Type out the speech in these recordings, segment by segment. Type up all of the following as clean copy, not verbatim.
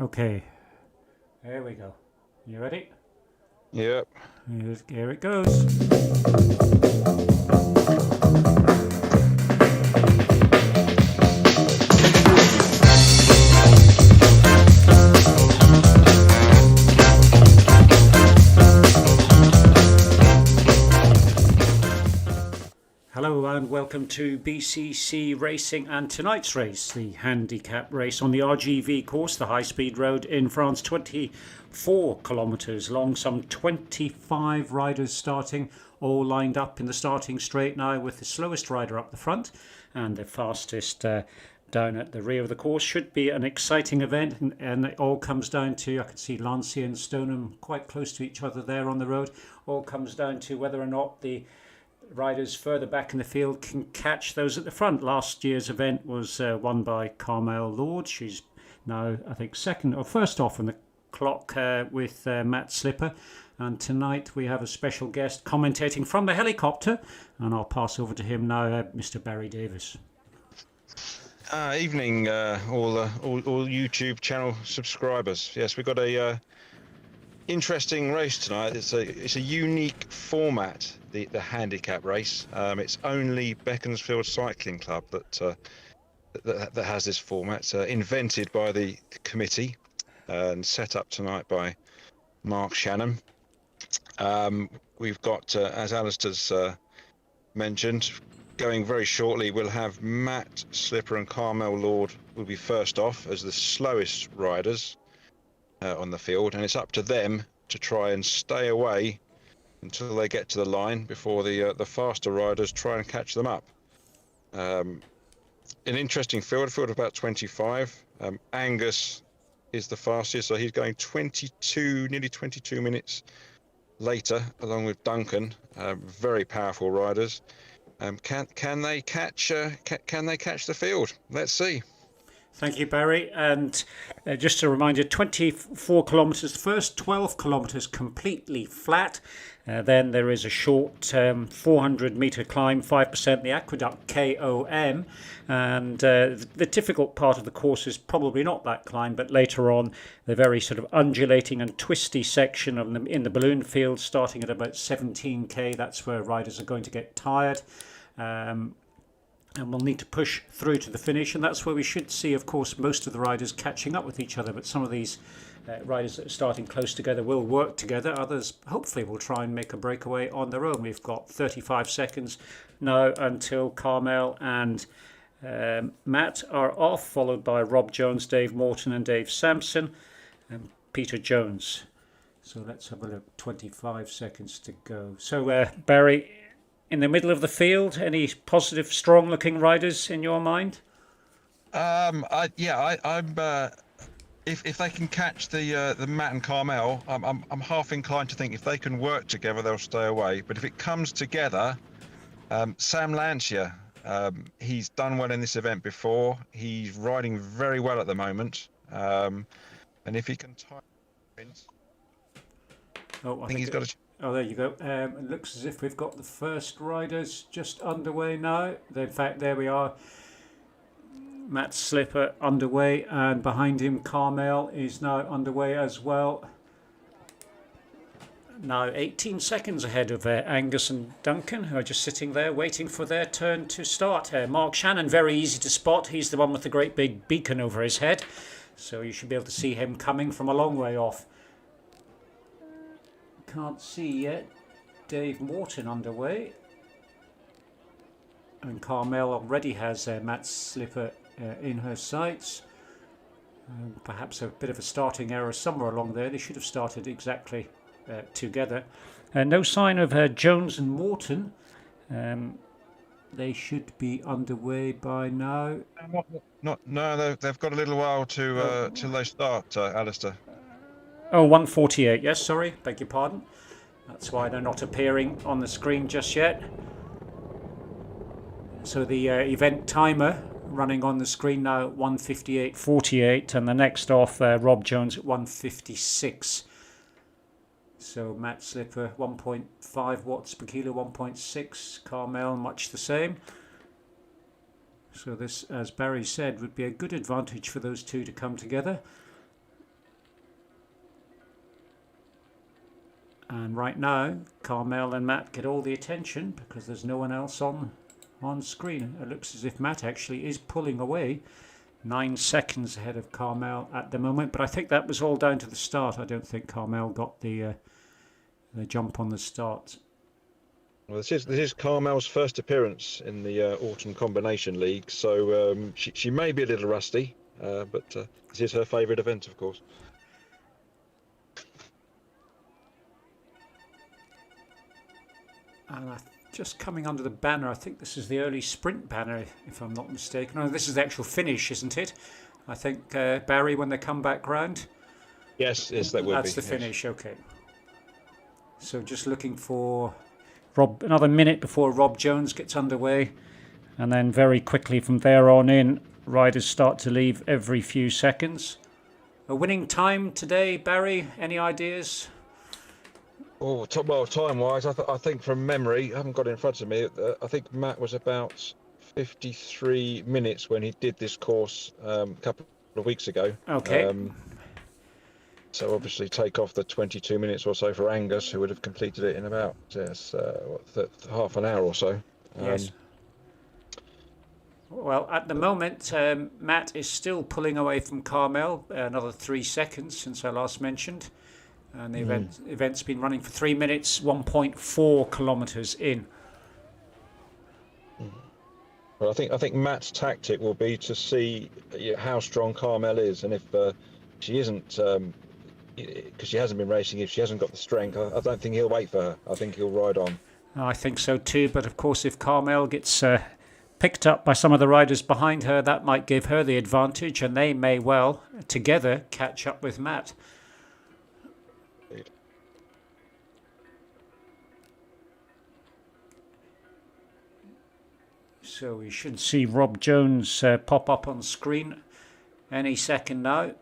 Okay, there we go. You ready? Yep. Here it goes. Hello and welcome to BCC Racing and tonight's race, the handicap race on the RGV course, the high-speed road in France, 24 kilometres long, some 25 riders starting, all lined up in the starting straight now with the slowest rider up the front and the fastest down at the rear of the course. Should be an exciting event, and it all comes down to, I can see Lancey and Stoneham quite close to each other there on the road, all comes down to whether or not the riders further back in the field can catch those at the front. Last year's event was won by Carmel Lord. She's now, I think, second or first off on the clock with Matt Slipper. And tonight we have a special guest commentating from the helicopter, and I'll pass over to him now, Mr. Barry Davis. Evening, all YouTube channel subscribers. Yes, we've got a interesting race tonight. It's a unique format, the handicap race. It's only Beaconsfield Cycling Club that has this format. It's invented by the committee and set up tonight by Mark Shannon. We've got, as Alistair's mentioned, going very shortly, we'll have Matt Slipper and Carmel Lord will be first off as the slowest riders on the field, and it's up to them to try and stay away until they get to the line before the faster riders try and catch them up. An interesting field of about 25. Angus is the fastest, so he's going nearly 22 minutes later, along with Duncan. Very powerful riders. Can they catch the field? Let's see. Thank you, Barry. And just a reminder, 24 kilometres, the first 12 kilometres completely flat. Then there is a short 400-metre climb, 5% the Aqueduct KOM. And the difficult part of the course is probably not that climb, but later on, the very sort of undulating and twisty section of them in the balloon field, starting at about 17k. That's where riders are going to get tired. And we'll need to push through to the finish, and that's where we should see, of course, most of the riders catching up with each other. But some of these riders that are starting close together will work together. Others hopefully will try and make a breakaway on their own. We've got 35 seconds now until Carmel and Matt are off, followed by Rob Jones, Dave Morton and Dave Sampson and Peter Jones. So let's have a look. 25 seconds to go. So Barry, in the middle of the field, any positive, strong-looking riders in your mind? I'm if they can catch the Matt and Carmel, I'm half inclined to think if they can work together, they'll stay away. But if it comes together, Sam Lancia, he's done well in this event before. He's riding very well at the moment, and if he can tie, I think he's got a. Oh, there you go. It looks as if we've got the first riders just underway now. In fact, there we are. Matt Slipper underway, and behind him Carmel is now underway as well. Now 18 seconds ahead of Angus and Duncan, who are just sitting there waiting for their turn to start. Mark Shannon, very easy to spot. He's the one with the great big beacon over his head. So you should be able to see him coming from a long way off. Can't see yet. Dave Morton underway, and Carmel already has Matt Slipper in her sights. Perhaps a bit of a starting error somewhere along there. They should have started exactly together. No sign of Jones and Morton. They should be underway by now. No, they've got a little while to till they start, Alistair. Oh, 1:48. Yes, sorry, beg your pardon. That's why they're not appearing on the screen just yet. So the event timer running on the screen now at 1:58.48, and the next off, Rob Jones at 1:56. So Matt Slipper 1.5 watts per kilo, 1.6. Carmel much the same. So this, as Barry said, would be a good advantage for those two to come together. And right now, Carmel and Matt get all the attention because there's no one else on screen. It looks as if Matt actually is pulling away. 9 seconds ahead of Carmel at the moment, but I think that was all down to the start. I don't think Carmel got the jump on the start. Well, this is Carmel's first appearance in the Autumn Combination League, so she may be a little rusty, but this is her favourite event, of course. And just coming under the banner, I think this is the early sprint banner, if I'm not mistaken. Oh, this is the actual finish, isn't it? I think, Barry, when they come back round? Yes, that will be. That's the finish, yes. Okay. So just looking for another minute before Rob Jones gets underway. And then very quickly from there on in, riders start to leave every few seconds. A winning time today, Barry? Any ideas? Oh, well, time-wise, I think from memory, I haven't got it in front of me, I think Matt was about 53 minutes when he did this course a couple of weeks ago. Okay. So obviously take off the 22 minutes or so for Angus, who would have completed it in about half an hour or so. Yes. Well, at the moment, Matt is still pulling away from Carmel, another 3 seconds since I last mentioned. And the event's been running for 3 minutes, 1.4 kilometres in. Well, I think Matt's tactic will be to see how strong Carmel is, and if she isn't, because she hasn't been racing, if she hasn't got the strength, I don't think he'll wait for her. I think he'll ride on. I think so too, but of course if Carmel gets picked up by some of the riders behind her, that might give her the advantage, and they may well together catch up with Matt. So we should see Rob Jones pop up on screen any second now.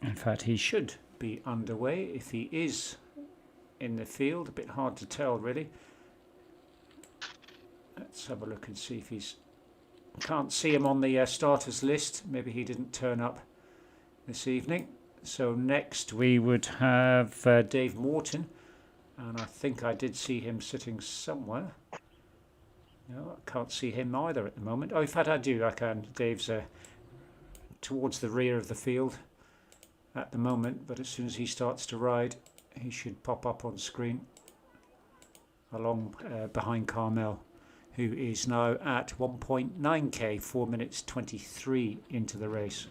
In fact, he should be underway if he is in the field. A bit hard to tell, really. Let's have a look and see if he's... Can't see him on the starters list. Maybe he didn't turn up this evening. So next we would have Dave Morton. And I think I did see him sitting somewhere. No, I can't see him either at the moment. Oh, in fact, I do. I can. Dave's towards the rear of the field at the moment, but as soon as he starts to ride, he should pop up on screen along behind Carmel, who is now at 1.9k, 4 minutes 23 into the race.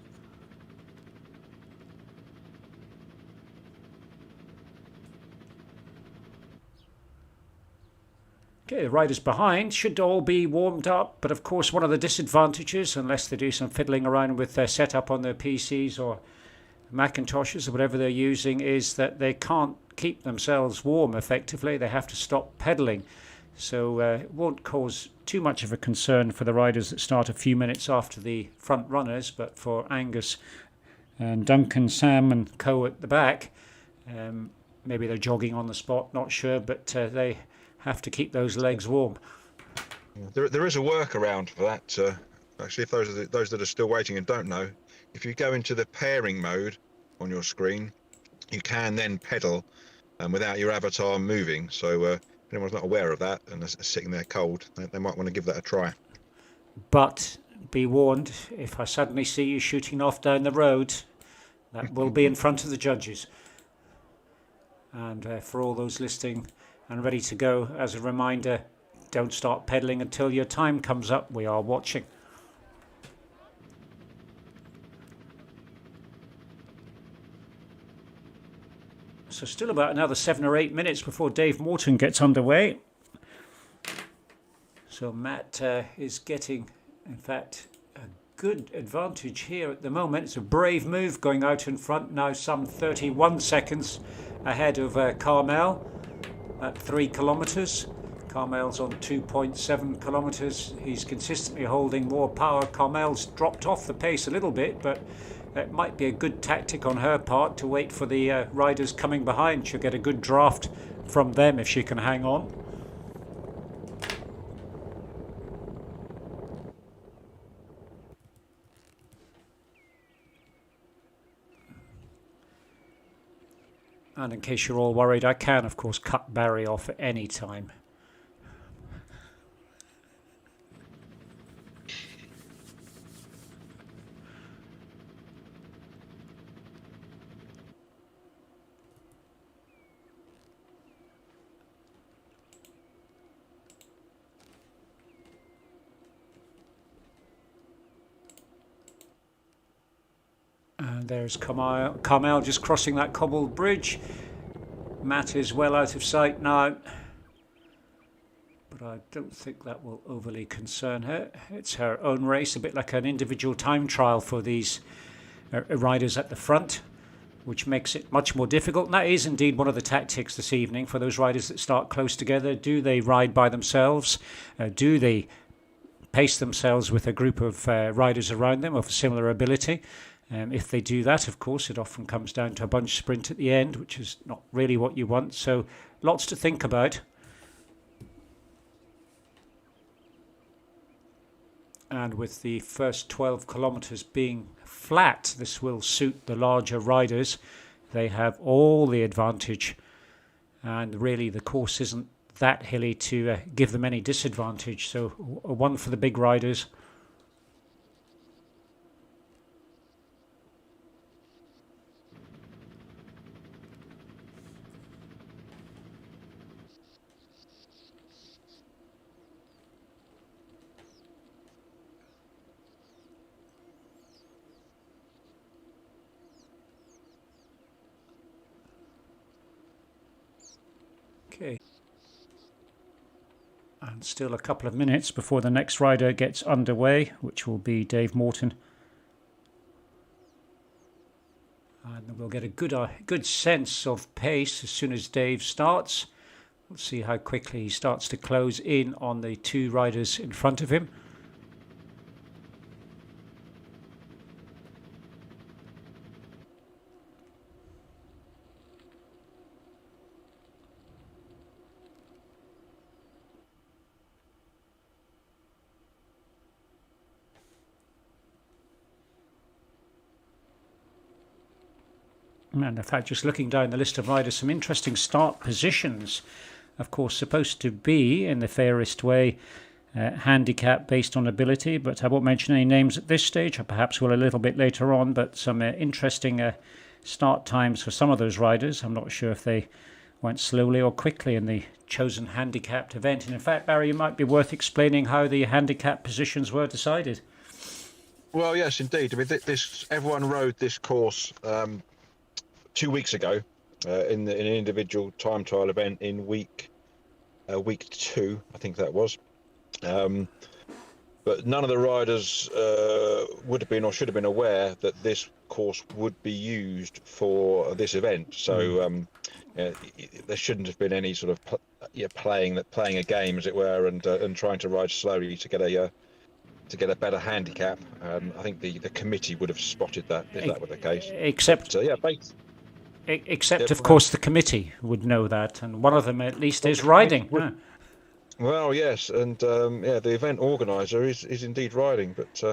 Okay, the riders behind should all be warmed up, but of course one of the disadvantages, unless they do some fiddling around with their setup on their PCs or Macintoshes or whatever they're using, is that they can't keep themselves warm effectively. They have to stop pedalling. So it won't cause too much of a concern for the riders that start a few minutes after the front runners, but for Angus and Duncan, Sam and Co at the back, maybe they're jogging on the spot, not sure, but they have to keep those legs warm. There is a workaround for that. Actually, if those that are still waiting and don't know, if you go into the pairing mode on your screen, you can then pedal without your avatar moving. So if anyone's not aware of that and is sitting there cold, they might want to give that a try. But be warned, if I suddenly see you shooting off down the road, that will be in front of the judges. And for all those listening and ready to go, as a reminder, don't start pedalling until your time comes up. We are watching. So still about another 7 or 8 minutes before Dave Morton gets underway. So Matt is getting, in fact, a good advantage here at the moment. It's a brave move going out in front, now some 31 seconds ahead of Carmel at 3 kilometres. Carmel's on 2.7 kilometres. He's consistently holding more power. Carmel's dropped off the pace a little bit, but it might be a good tactic on her part to wait for the riders coming behind. She'll get a good draft from them if she can hang on. And in case you're all worried, I can, of course, cut Barry off at any time. And there's Carmel just crossing that cobbled bridge. Matt is well out of sight now, but I don't think that will overly concern her. It's her own race, a bit like an individual time trial for these riders at the front, which makes it much more difficult. And that is indeed one of the tactics this evening for those riders that start close together. Do they ride by themselves? Do they pace themselves with a group of riders around them of similar ability? If they do that, of course, it often comes down to a bunch sprint at the end, which is not really what you want. So lots to think about. And with the first 12 kilometres being flat, this will suit the larger riders. They have all the advantage. And really, the course isn't that hilly to give them any disadvantage. So a one for the big riders. Okay. And still a couple of minutes before the next rider gets underway, which will be Dave Morton. And we'll get a good sense of pace as soon as Dave starts. We'll see how quickly he starts to close in on the two riders in front of him. And in fact, just looking down the list of riders, some interesting start positions. Of course, supposed to be, in the fairest way, handicap based on ability, but I won't mention any names at this stage. I perhaps will a little bit later on, but some interesting start times for some of those riders. I'm not sure if they went slowly or quickly in the chosen handicapped event. And in fact, Barry, it might be worth explaining how the handicap positions were decided. Well, yes, indeed. I mean, everyone rode this course 2 weeks ago in an individual time trial event in week 2, I think that was. But none of the riders would have been or should have been aware that this course would be used for this event. So there shouldn't have been any sort of playing a game, as it were, and trying to ride slowly to get a better handicap. I think the committee would have spotted that if that were the case. Except, of course, the committee would know that, and one of them at least is riding. Well, yes, and the event organizer is indeed riding, but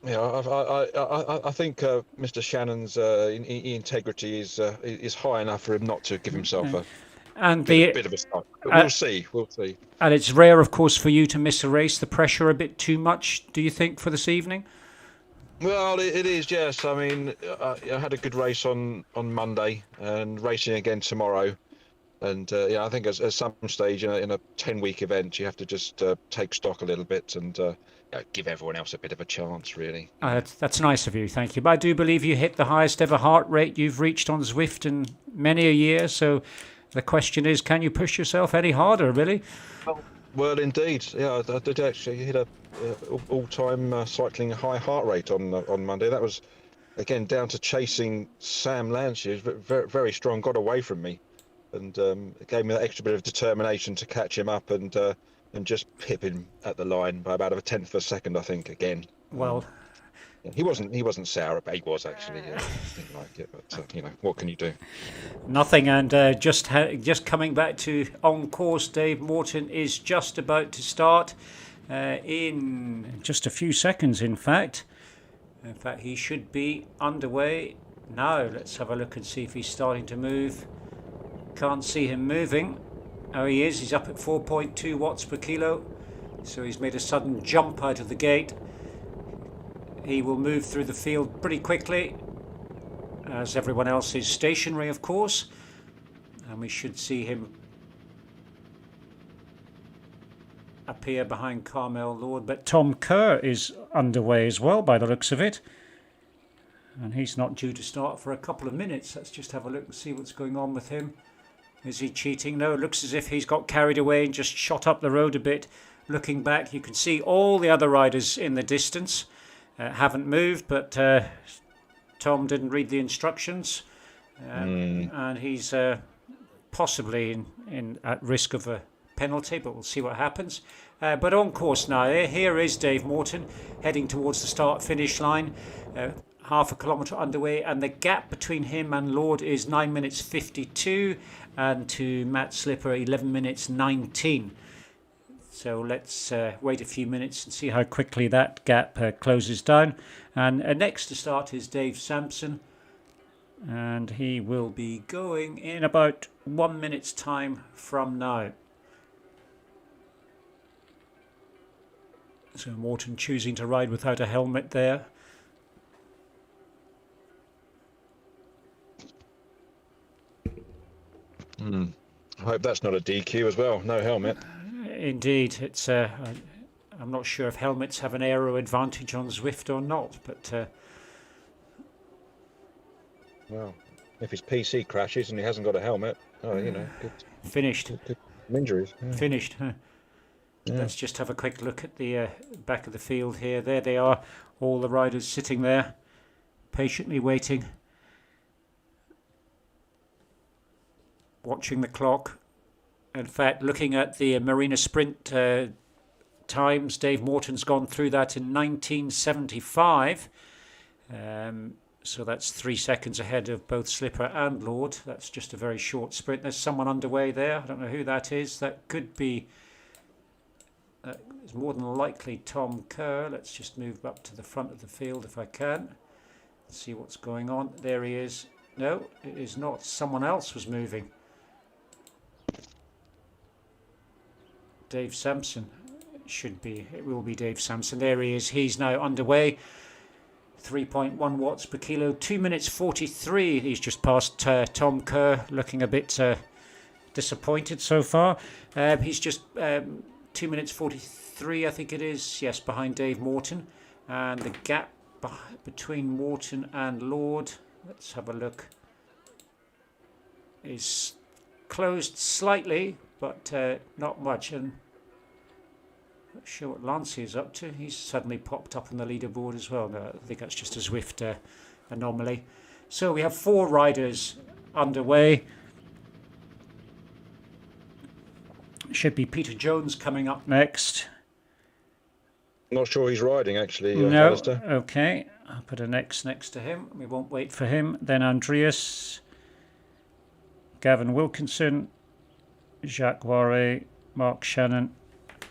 I think Mr. Shannon's integrity is high enough for him not to give himself a bit of a start. But we'll see. And it's rare, of course, for you to miss a race. The pressure a bit too much, do you think, for this evening? Well, it is, yes. I mean, I had a good race on Monday and racing again tomorrow. And I think at some stage in a 10-week event, you have to just take stock a little bit and give everyone else a bit of a chance, really. That's nice of you, thank you. But I do believe you hit the highest ever heart rate you've reached on Zwift in many a year. So the question is, can you push yourself any harder, really? Well, indeed. Yeah, I did actually hit a all-time cycling high heart rate on Monday. That was, again, down to chasing Sam Lansky, who's very, very strong, got away from me. And it gave me that extra bit of determination to catch him up and just pip him at the line by about a tenth of a second, I think, again. Well, He wasn't sour, but he was actually. Didn't like it, but what can you do? Nothing, and just coming back to on course, Dave Morton is just about to start in just a few seconds, in fact. In fact, he should be underway now. Let's have a look and see if he's starting to move. Can't see him moving. Oh, he is. He's up at 4.2 watts per kilo. So he's made a sudden jump out of the gate. He will move through the field pretty quickly, as everyone else is stationary, of course. And we should see him appear behind Carmel Lord. But Tom Kerr is underway as well, by the looks of it. And he's not due to start for a couple of minutes. Let's just have a look and see what's going on with him. Is he cheating? No, it looks as if he's got carried away and just shot up the road a bit. Looking back, you can see all the other riders in the distance haven't moved, but Tom didn't read the instructions, and he's possibly at risk of a penalty, but we'll see what happens. But on course now, here is Dave Morton heading towards the start-finish line. Half a kilometre underway, and the gap between him and Lord is 9 minutes 52, and to Matt Slipper 11 minutes 19. So let's wait a few minutes and see how quickly that gap closes down. And next to start is Dave Sampson, and he will be going in about 1 minute's time from now. So Morton choosing to ride without a helmet there. I hope that's not a DQ as well. No helmet. Indeed, it's. I'm not sure if helmets have an aero advantage on Zwift or not, but. Well, if his PC crashes and he hasn't got a helmet, good. Finished. Good injuries. Yeah. Finished. Huh? Yeah. Let's just have a quick look at the back of the field here. There they are, all the riders sitting there, patiently waiting, watching the clock. In fact, looking at the Marina Sprint times, Dave Morton's gone through that in 1975. So that's 3 seconds ahead of both Slipper and Lord. That's just a very short sprint. There's someone underway there. I don't know who that is. That could be, it's more than likely Tom Kerr. Let's just move up to the front of the field if I can. See what's going on. There he is. No, it is not. Someone else was moving. Dave Sampson should be. It will be Dave Sampson. There he is. He's now underway. 3.1 watts per kilo. 2 minutes 43. He's just passed Tom Kerr, looking a bit disappointed so far. He's just 2 minutes 43, I think it is. Yes, behind Dave Morton. And the gap between Morton and Lord, let's have a look, is closed slightly, but not much. And I'm not sure what Lancey is up to. He's suddenly popped up on the leaderboard as well. No, I think that's just a Zwift anomaly. So we have 4 riders underway. Should be Peter Jones coming up next. Not sure he's riding actually. No. Alistair. Okay. I'll put a next to him. We won't wait for him. Then Andreas, Gavin Wilkinson, Jacques Warre, Mark Shannon.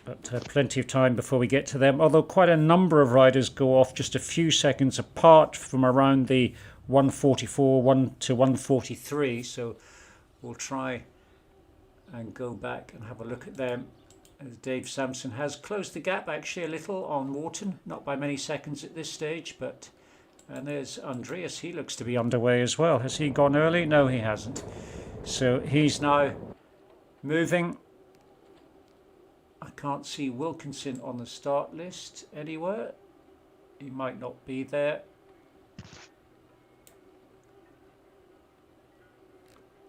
But plenty of time before we get to them. Although quite a number of riders go off just a few seconds apart from around the 144, 1 to 143. So we'll try and go back and have a look at them. As Dave Sampson has closed the gap actually a little on Morton. Not by many seconds at this stage, but... And there's Andreas. He looks to be underway as well. Has he gone early? No, he hasn't. So he's now moving. I can't see Wilkinson on the start list anywhere. He might not be there.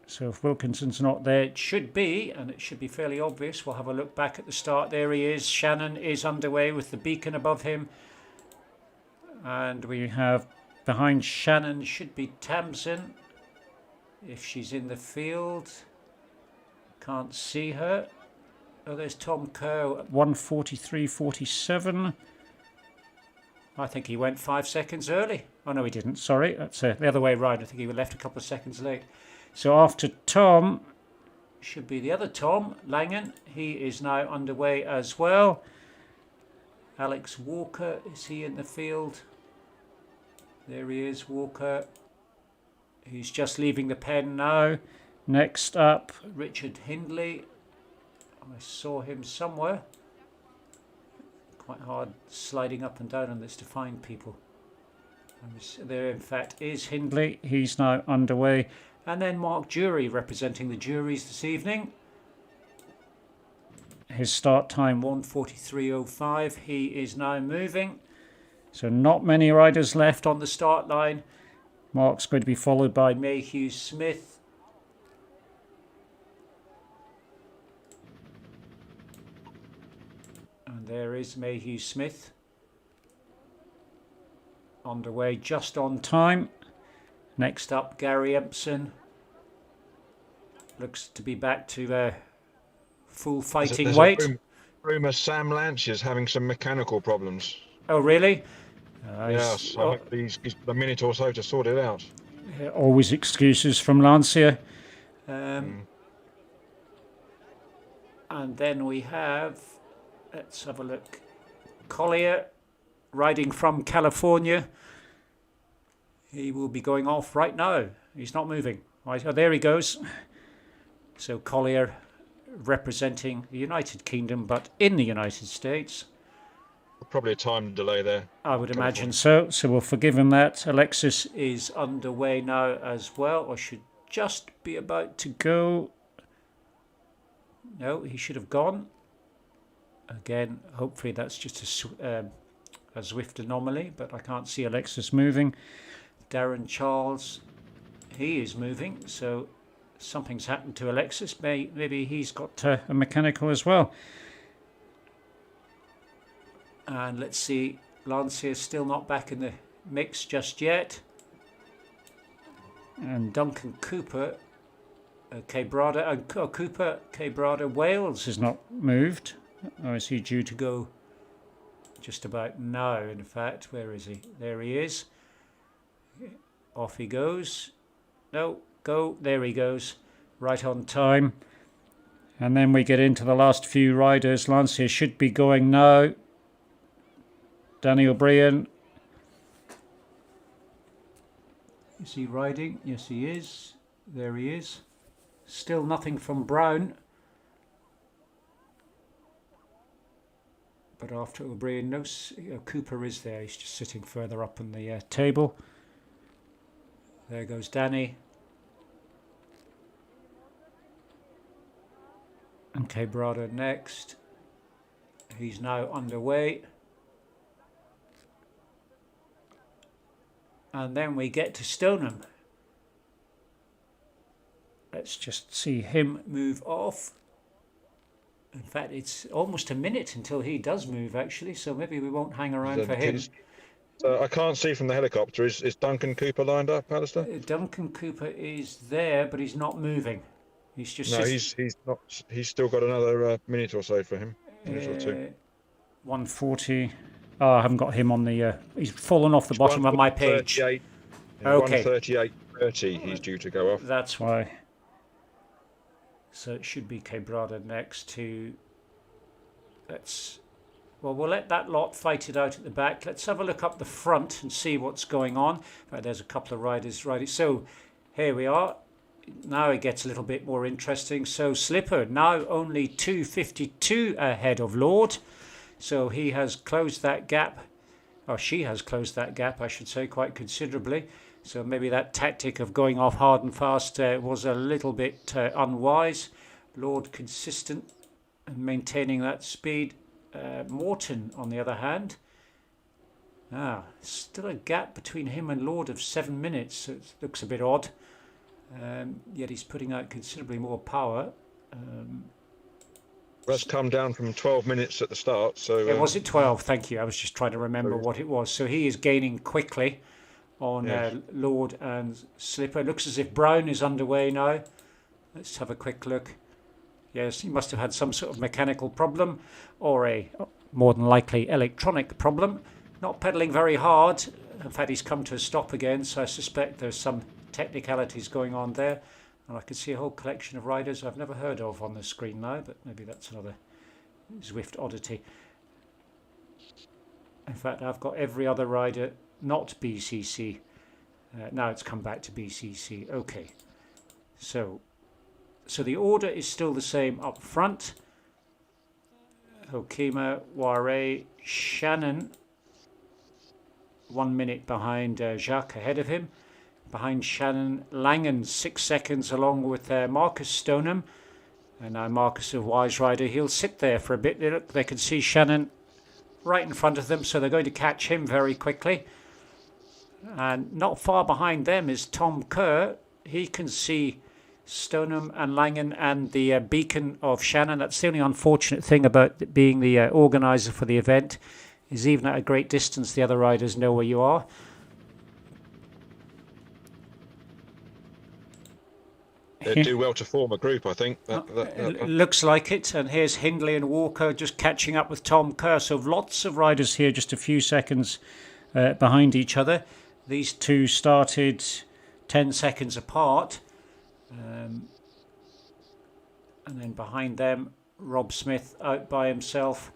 So if Wilkinson's not there, it should be, and it should be fairly obvious. We'll have a look back at the start. There he is. Shannon is underway with the beacon above him. And we have behind Shannon should be Tamsin, if she's in the field. Can't see her. Oh, there's Tom Kerr at 143.47. I think he went 5 seconds early. Oh, no, he didn't. Sorry. That's the other way around. I think he left a couple of seconds late. So after Tom, should be the other Tom, Langan. He is now underway as well. Alex Walker, is he in the field? There he is, Walker. He's just leaving the pen now. Next up, Richard Hindley. I saw him somewhere. Quite hard sliding up and down on this to find people. There, in fact, is Hindley. He's now underway. And then Mark Jury representing the juries this evening. His start time 1:43.05. He is now moving. So not many riders left on the start line. Mark's going to be followed by Mayhew Smith. And there is Mayhew Smith. Underway just on time. Next up, Gary Ebson. Looks to be back to full fighting weight. Rumour Sam Lance is having some mechanical problems. Oh, really? Yes, I hope he's a minute or so to sort it out. Always excuses from Lancia. And then we have, let's have a look, Collier riding from California. He will be going off right now. He's not moving. Right, oh, there he goes. So Collier representing the United Kingdom, but in the United States. Probably a time delay there. I would imagine so. So we'll forgive him that. Alexis is underway now as well, or should just be about to go. No, he should have gone. Again, hopefully that's just a Zwift anomaly, but I can't see Alexis moving. Darren Charles, he is moving, so something's happened to Alexis. Maybe he's got a mechanical as well. And let's see, Lancia is still not back in the mix just yet. And Duncan Cooper, Cabrada Wales has not moved. Or is he due to go just about now, in fact? Where is he? There he is. Off he goes. No, go. There he goes. Right on time. And then we get into the last few riders. Lancia should be going now. Danny O'Brien. Is he riding? Yes, he is. There he is. Still nothing from Brown. But after O'Brien, no, Cooper is there. He's just sitting further up on the table. There goes Danny. And Cabrada next. He's now underway. And then we get to Stoneham. Let's just see him move off. In fact, it's almost a minute until he does move, actually, so maybe we won't hang around for him. I can't see from the helicopter. Is Duncan Cooper lined up, Alistair? Duncan Cooper is there, but he's not moving. He's just... No, he's not. He's still got another minute or so for him. Minute or two. 140... Oh, I haven't got him on the... he's fallen off the bottom of my page. Okay. 1:38:30 he's due to go off. That's why. So it should be Cabrada next to... Well, we'll let that lot fight it out at the back. Let's have a look up the front and see what's going on. Right, there's a couple of riders riding. So here we are. Now it gets a little bit more interesting. So Slipper now only 2:52 ahead of Lord. So he has closed that gap, or she has closed that gap, I should say, quite considerably. So maybe that tactic of going off hard and fast was a little bit unwise. Lord consistent and maintaining that speed. Morton, on the other hand, still a gap between him and Lord of 7 minutes. So it looks a bit odd. Yet he's putting out considerably more power. That's come down from 12 minutes at the start. So was it 12? Thank you. I was just trying to remember what it was. So he is gaining quickly on Lord and Slipper. It looks as if Brown is underway now. Let's have a quick look. Yes, he must have had some sort of mechanical problem or a more than likely electronic problem. not pedalling very hard. In fact, he's come to a stop again, so I suspect there's some technicalities going on there. And I can see a whole collection of riders I've never heard of on the screen now, but maybe that's another Zwift oddity. In fact, I've got every other rider not BCC. Now it's come back to BCC. Okay, so the order is still the same up front. Okima, Ware, Shannon, 1 minute behind Jacques ahead of him. Behind Shannon, Langen 6 seconds along with Marcus Stoneham. And now Marcus, a wise rider, he'll sit there for a bit. They can see Shannon right in front of them, so they're going to catch him very quickly. And not far behind them is Tom Kerr. He can see Stoneham and Langen and the beacon of Shannon. That's the only unfortunate thing about being the organiser for the event, is even at a great distance the other riders know where you are. They do well to form a group, I think. Looks like it. And here's Hindley and Walker just catching up with Tom Kerr. So lots of riders here, just a few seconds behind each other. These two started 10 seconds apart. And then behind them, Rob Smith out by himself.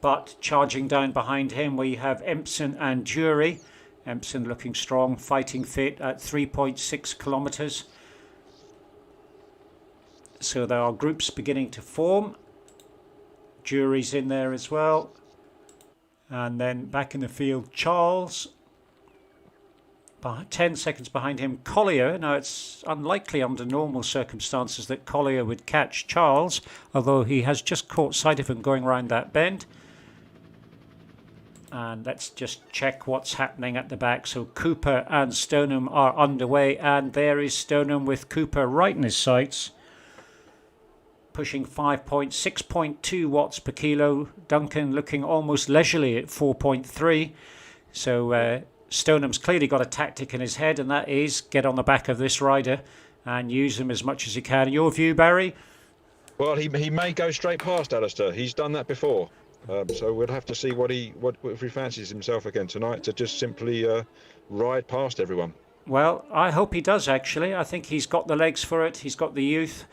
But charging down behind him, we have Ebson and Jury. Ebson looking strong, fighting fit at 3.6 kilometres. So there are groups beginning to form. Jury's in there as well. And then back in the field, Charles. 10 seconds behind him, Collier. Now, it's unlikely under normal circumstances that Collier would catch Charles, although he has just caught sight of him going round that bend. And let's just check what's happening at the back. So Cooper and Stoneham are underway, and there is Stoneham with Cooper right in his sights, pushing 6.2 watts per kilo. Duncan looking almost leisurely at 4.3. So Stoneham's clearly got a tactic in his head, and that is get on the back of this rider and use him as much as he can. Your view, Barry? Well, he may go straight past Alistair. He's done that before. So we'll have to see if he fancies himself again tonight to just simply ride past everyone. Well, I hope he does, actually. I think he's got the legs for it. He's got the youth.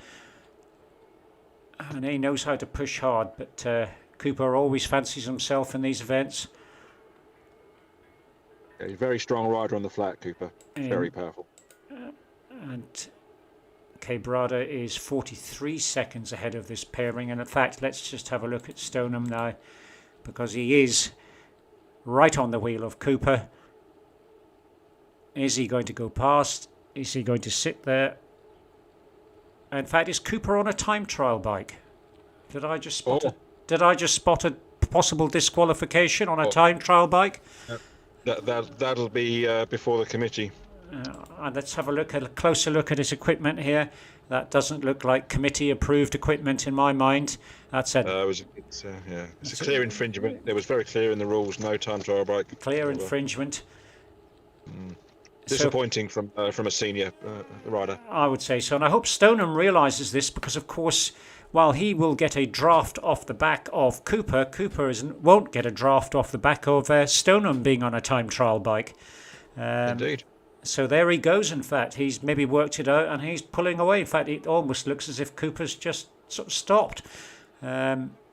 And he knows how to push hard, but Cooper always fancies himself in these events. Yeah, he's a very strong rider on the flat, Cooper. Very powerful. And Quebrada is 43 seconds ahead of this pairing. And in fact, let's just have a look at Stoneham now, because he is right on the wheel of Cooper. Is he going to go past? Is he going to sit there? In fact, is Cooper on a time trial bike? Did I just spot a possible disqualification on a time trial bike? That'll be before the committee. And let's have a closer look at his equipment here. That doesn't look like committee approved equipment in my mind. That's it's a clear infringement. It was very clear in the rules. No time trial bike. Clear infringement. Disappointing from a senior rider. I would say so, and I hope Stoneham realises this, because of course, while he will get a draft off the back of Cooper, won't get a draft off the back of Stoneham being on a time trial bike. Indeed. So there he goes. In fact, he's maybe worked it out, and he's pulling away. In fact, it almost looks as if Cooper's just sort of stopped.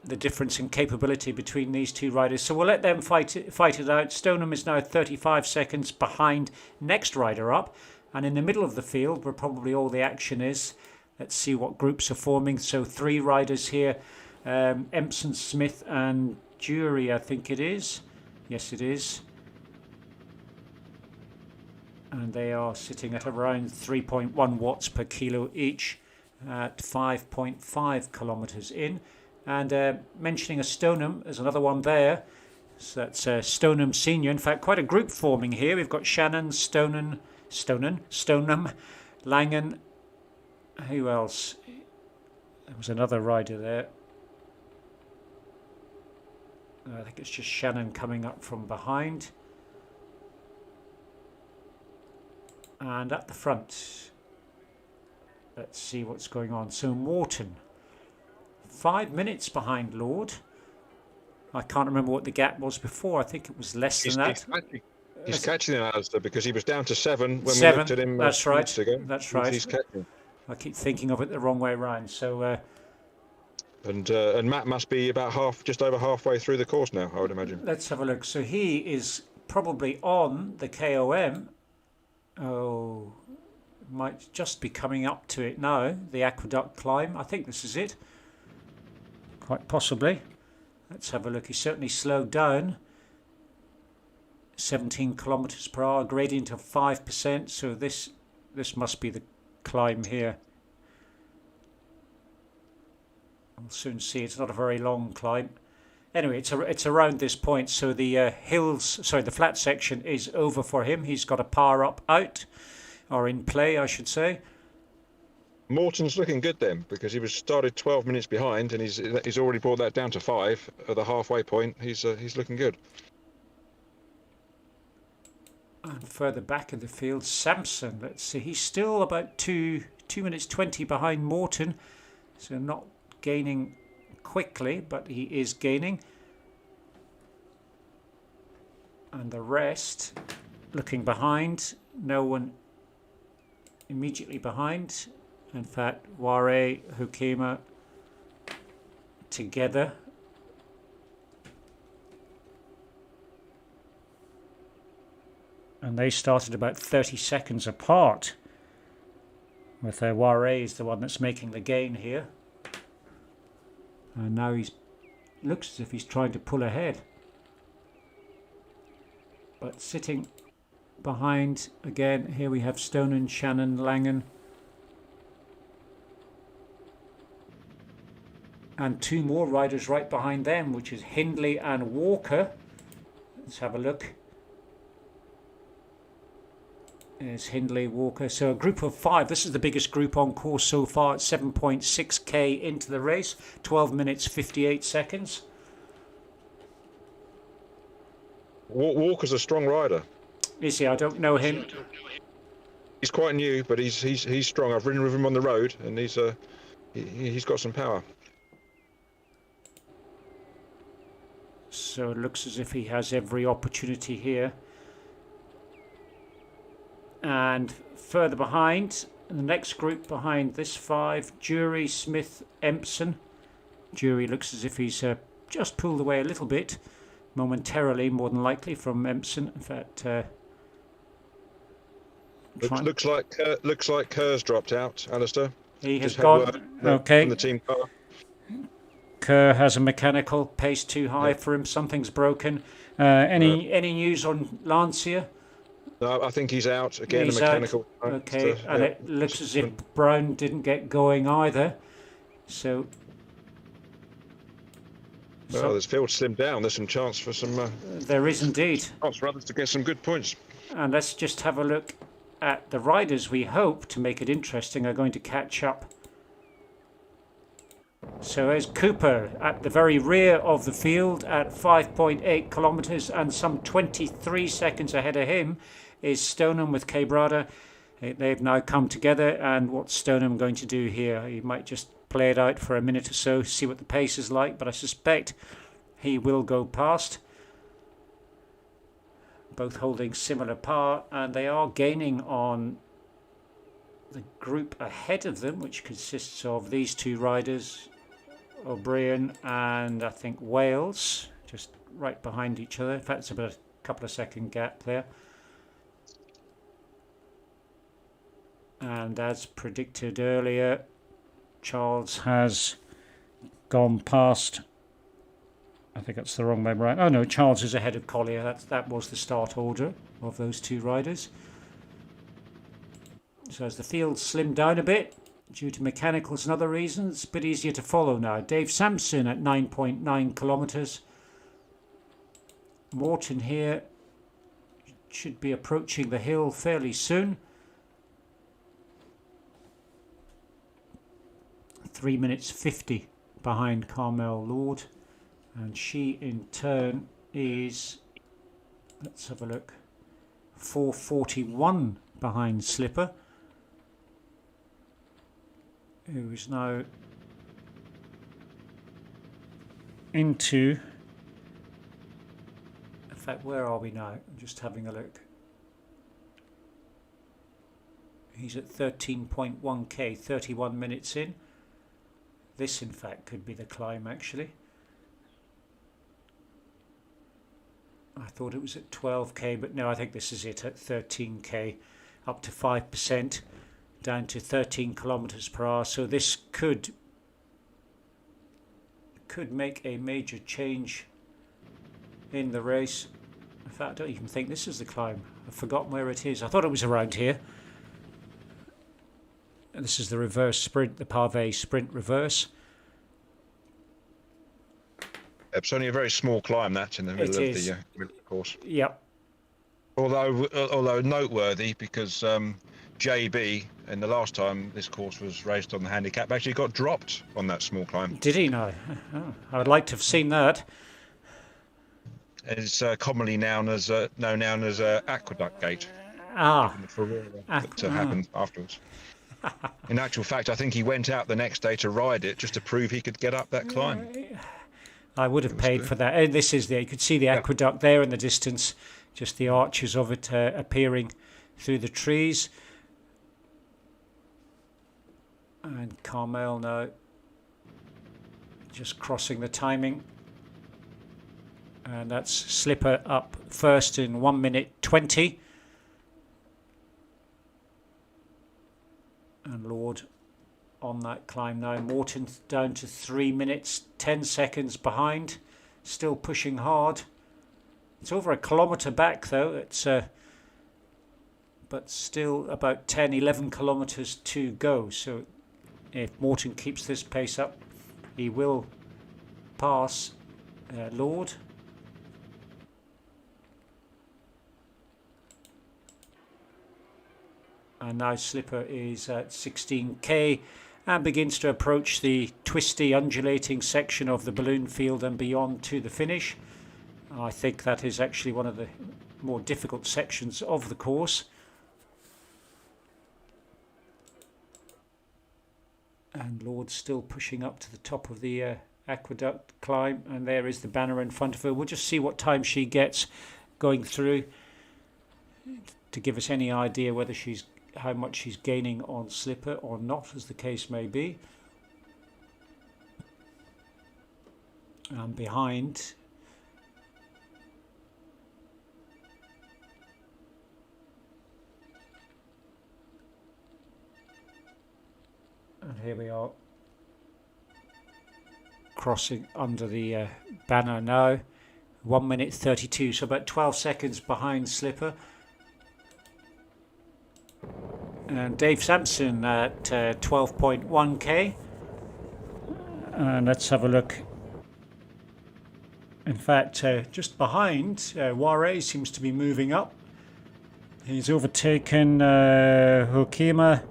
The difference in capability between these two riders. So we'll let them fight it out. Stoneham is now 35 seconds behind next rider up, and in the middle of the field where probably all the action is. Let's see what groups are forming. So 3 riders here, Ebson, Smith and Jury, I think it is. Yes, it is. And they are sitting at around 3.1 watts per kilo each at 5.5 kilometres in. And mentioning a Stoneham, there's another one there. So that's Stoneham Senior. In fact, quite a group forming here. We've got Shannon, Stoneham, Langen. Who else? There was another rider there. I think it's just Shannon coming up from behind. And at the front, let's see what's going on. So Morton, 5 minutes behind Lord. I can't remember what the gap was before. I think it was less than that. He's catching the Alistair because he was down to 7 when we 7. looked at him That's minutes right. ago. That's right. He's catching. I keep thinking of it the wrong way around. So, and Matt must be about just over halfway through the course now, I would imagine. let's have a look. So he is probably on the KOM. Oh, might just be coming up to it now. The Aqueduct Climb. I think this is it. Quite possibly. Let's have a look. He's certainly slowed down. 17 kilometers per hour, gradient of 5%. So this must be the climb here. We'll soon see. It's not a very long climb. Anyway, it's around this point. So the the flat section is over for him. He's got a power up out, or in play, I should say. Morton's looking good then, because he was started 12 minutes behind, and he's already brought that down to 5 at the halfway point. He's looking good. And further back in the field, Samson. Let's see, he's still about 2 minutes 20 behind Morton, so not gaining quickly, but he is gaining. And the rest, looking behind, no one immediately behind. In fact, Ware, Hukema together. And they started about 30 seconds apart. With Ware is the one that's making the gain here. And now looks as if he's trying to pull ahead. But sitting behind again, here we have Stonen, Shannon, Langen. And 2 more riders right behind them, which is Hindley and Walker. Let's have a look. There's Hindley, Walker. So a group of 5. This is the biggest group on course so far at 7.6k into the race. 12 minutes 58 seconds. Walker's a strong rider. Is he? I don't know him. He's quite new, but he's strong. I've ridden with him on the road, and he's got some power. So it looks as if he has every opportunity here. And further behind, the next group behind this 5, Jury, Smith, Ebson. Jury looks as if he's just pulled away a little bit, momentarily, more than likely, from Ebson. In fact, looks like Kerr's dropped out, Alistair. He has gone. Okay. From the team car. Kerr has a mechanical pace too high for him. Something's broken. Any news on Lancia? No, I think he's out again. He's a mechanical. Out. Okay, and it looks as if Brown didn't get going either. So. Well, this field slimmed down. There's some chance for some. There is indeed. Chance for others to get some good points. And let's just have a look at the riders we hope, to make it interesting, are going to catch up. So there's Cooper at the very rear of the field at 5.8 kilometres, and some 23 seconds ahead of him is Stoneham with Quebrada. They've now come together, and what's Stoneham going to do here? He might just play it out for a minute or so, see what the pace is like, but I suspect he will go past. Both holding similar power, and they are gaining on the group ahead of them, which consists of these 2 riders, O'Brien and I think Wales, just right behind each other. In fact, it's about a couple of second gap there. And as predicted earlier, Charles has gone past. I think that's the wrong way around. Oh no, Charles is ahead of Collier. That was the start order of those 2 riders. So as the field slimmed down a bit due to mechanicals and other reasons, it's a bit easier to follow now. Dave Sampson at 9.9 kilometres. Morton here should be approaching the hill fairly soon. 3 minutes 50 behind Carmel Lord, and she in turn is, let's have a look, 4:41 behind Slipper, who is now into fact, where are we now? I'm just having a look. He's at 13.1k, 31 minutes in. This, in fact, could be the climb, actually. I thought it was at 12k, but no, I think this is it at 13k, up to 5%, down to 13 kilometers per hour. So this could make a major change in the race. In fact, I don't even think this is the climb. I've forgotten where it is. I thought it was around here. And this is the reverse sprint, the pavé sprint reverse. It's only a very small climb, that's in the middle of the course. Yep. Although noteworthy, because JB, in the last time this course was raced on the handicap, actually got dropped on that small climb. Did he? No. Oh, I would like to have seen that. It's commonly known as Aqueduct Gate. Ah. That happened afterwards. In actual fact, I think he went out the next day to ride it just to prove he could get up that climb. I would have paid for that. And this is there. You could see the aqueduct there in the distance, just the arches of it appearing through the trees. And Carmel now just crossing the timing. And that's Slipper up first in 1 minute 20. And Lord on that climb now. Morton down to 3 minutes 10 seconds behind, still pushing hard. It's over a kilometre back though. It's but still about 10-11 kilometres to go. So if Morton keeps this pace up, he will pass Lord. And now Slipper is at 16k and begins to approach the twisty, undulating section of the balloon field and beyond to the finish. I think that is actually one of the more difficult sections of the course. And Lord still pushing up to the top of the Aqueduct Climb, and there is the banner in front of her. We'll just see what time she gets going through to give us any idea whether how much she's gaining on Slipper or not, as the case may be. And behind and here we are crossing under the banner now. 1 minute 32, so about 12 seconds behind Slipper. And Dave Sampson at 12.1k. And let's have a look. In fact, just behind, Ware seems to be moving up. He's overtaken Hokima,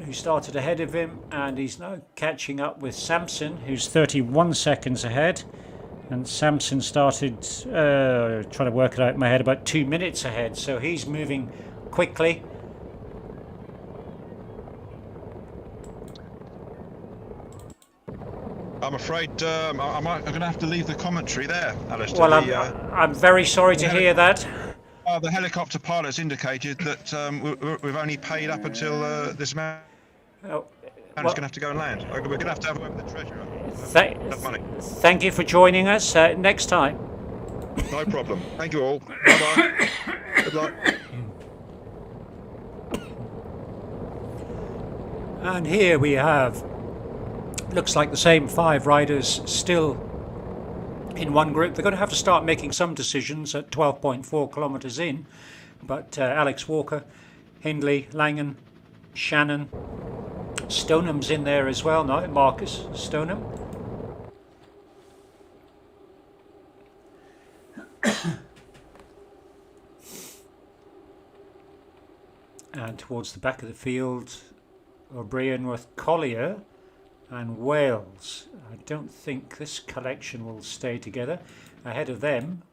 who started ahead of him, and he's now catching up with Sampson, who's 31 seconds ahead. And Sampson started, trying to work it out in my head, about 2 minutes ahead. So he's moving quickly. I'm afraid I'm going to have to leave the commentary there, Alistair. Well, I'm very sorry to hear that. The helicopter pilot's indicated that we've only paid up until this amount. Oh, And it's going to have to go and land. We're going to have a word with the treasurer. Thank you for joining us. Next time. No problem. Thank you all. Bye-bye. Good luck. And here we have, looks like the same 5 riders still in one group. They're going to have to start making some decisions at 12.4 kilometres in. But Alex Walker, Hindley, Langan, Shannon, Stoneham's in there as well now, Marcus Stoneham. And towards the back of the field, O'Brien with Collier and Wales. I don't think this collection will stay together. Ahead of them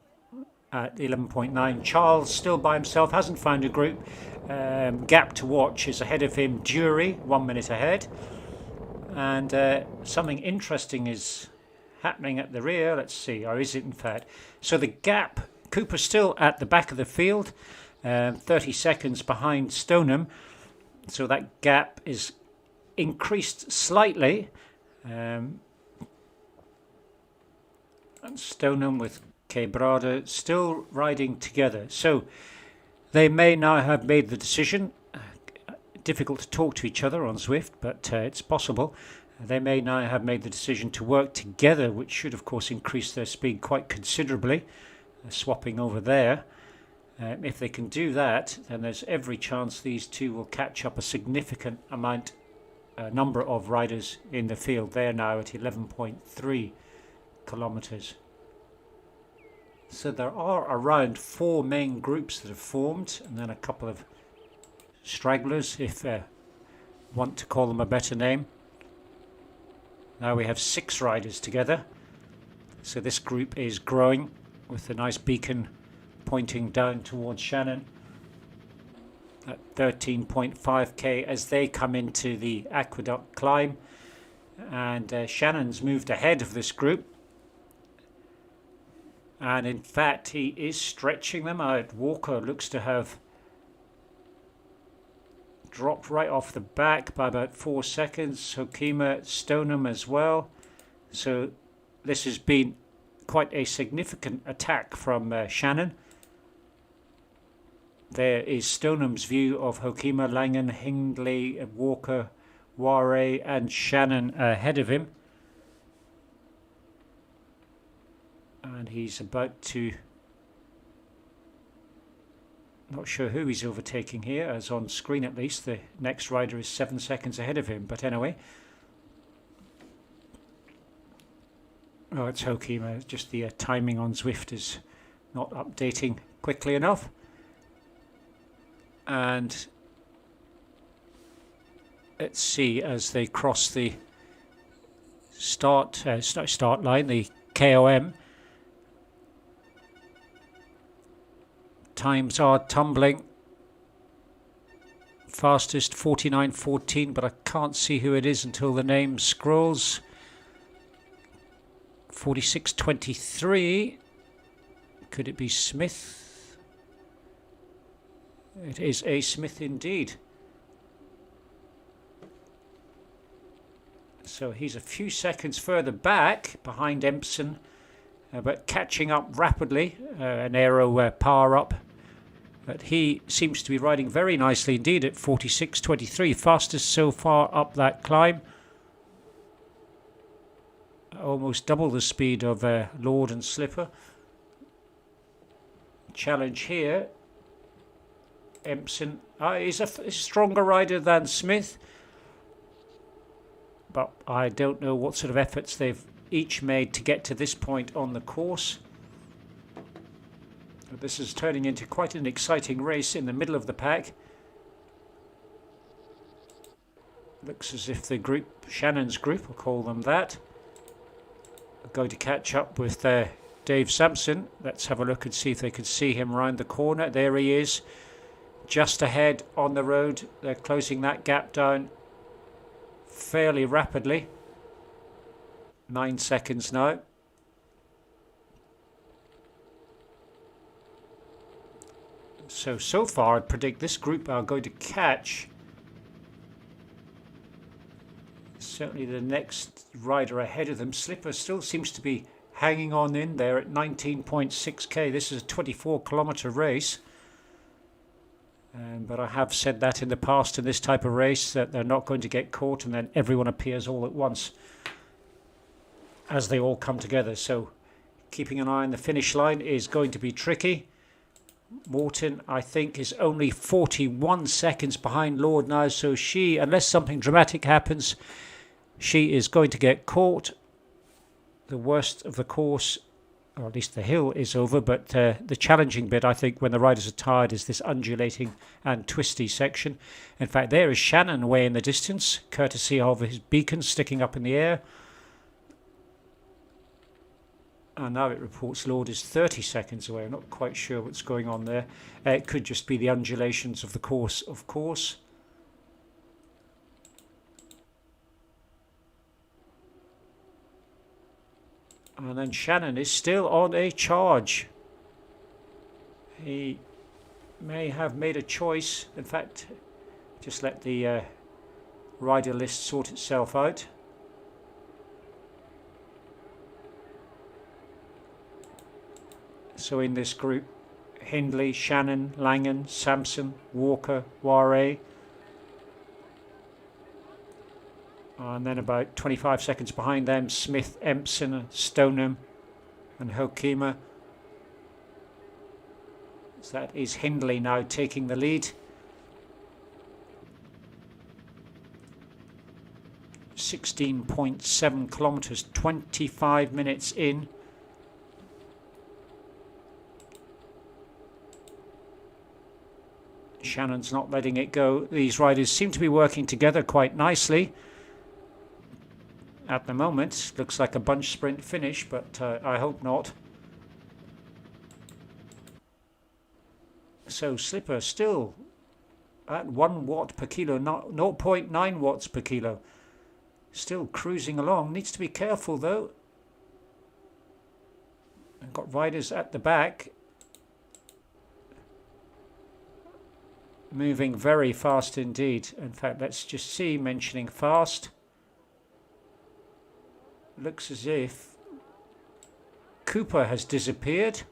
at 11.9, Charles still by himself, hasn't found a group. Gap to watch is ahead of him, Jury 1 minute ahead. And something interesting is happening at the rear? Let's see, or is it in fact? So the gap, Cooper's still at the back of the field, 30 seconds behind Stoneham. So that gap is increased slightly. And Stoneham with Quebrada still riding together. So they may now have made the decision. Difficult to talk to each other on Zwift, but it's possible. They may now have made the decision to work together, which should of course increase their speed quite considerably. Swapping over there. If they can do that, then there's every chance these two will catch up a significant number of riders in the field. They're now at 11.3 kilometers. So there are around 4 main groups that have formed, and then a couple of stragglers, if want to call them a better name. Now we have 6 riders together. So this group is growing with a nice beacon pointing down towards Shannon at 13.5k as they come into the Aqueduct Climb. And Shannon's moved ahead of this group. And in fact, he is stretching them out. Walker looks to have dropped right off the back by about 4 seconds. Hokema, Stoneham as well. So this has been quite a significant attack from Shannon. There is Stoneham's view of Hokema, Langen, Hindley, Walker, Ware and Shannon ahead of him. And he's about to, not sure who he's overtaking here, as on screen at least. The next rider is 7 seconds ahead of him, but anyway. Oh, it's Hokema, just the timing on Zwift is not updating quickly enough. And let's see, as they cross the start line, the KOM, times are tumbling. Fastest 49.14, but I can't see who it is until the name scrolls. 46.23. Could it be Smith? It is A. Smith indeed. So he's a few seconds further back behind Ebson, but catching up rapidly. An aero power up. But he seems to be riding very nicely indeed at 46.23. Fastest so far up that climb. Almost double the speed of Lord and Slipper. Challenge here. Ebson is a stronger rider than Smith, but I don't know what sort of efforts they've each made to get to this point on the course. But this is turning into quite an exciting race in the middle of the pack. Looks as if the group, Shannon's group, I'll call them that, are going to catch up with Dave Sampson. Let's have a look and see if they can see him round the corner. There he is, just ahead on the road. They're closing that gap down fairly rapidly. 9 seconds now. So far I'd predict this group are going to catch certainly the next rider ahead of them. Slipper still seems to be hanging on in there at 19.6k. This is a 24-kilometer race. But I have said that in the past in this type of race, that they're not going to get caught and then everyone appears all at once as they all come together. So keeping an eye on the finish line is going to be tricky. Morton, I think, is only 41 seconds behind Lord now, so she, unless something dramatic happens, she is going to get caught. The worst of the course, or at least the hill, is over, but the challenging bit, I think, when the riders are tired, is this undulating and twisty section. In fact, there is Shannon away in the distance, courtesy of his beacon sticking up in the air. And now it reports Lord is 30 seconds away. I'm not quite sure what's going on there. It could just be the undulations of the course, of course. And then Shannon is still on a charge. He may have made a choice. In fact, just let the rider list sort itself out. So in this group, Hindley, Shannon, Langan, Sampson, Walker, Ware. And then about 25 seconds behind them, Smith, Ebson, Stoneham and Hokema. So that is Hindley now taking the lead. 16.7 kilometres, 25 minutes in. Shannon's not letting it go. These riders seem to be working together quite nicely. At the moment, looks like a bunch sprint finish, but I hope not. So Slipper still at 1 watt per kilo, not 0.9 watts per kilo. Still cruising along. Needs to be careful though. I've got riders at the back. Moving very fast indeed. In fact, let's just see, mentioning fast. Looks as if Cooper has disappeared.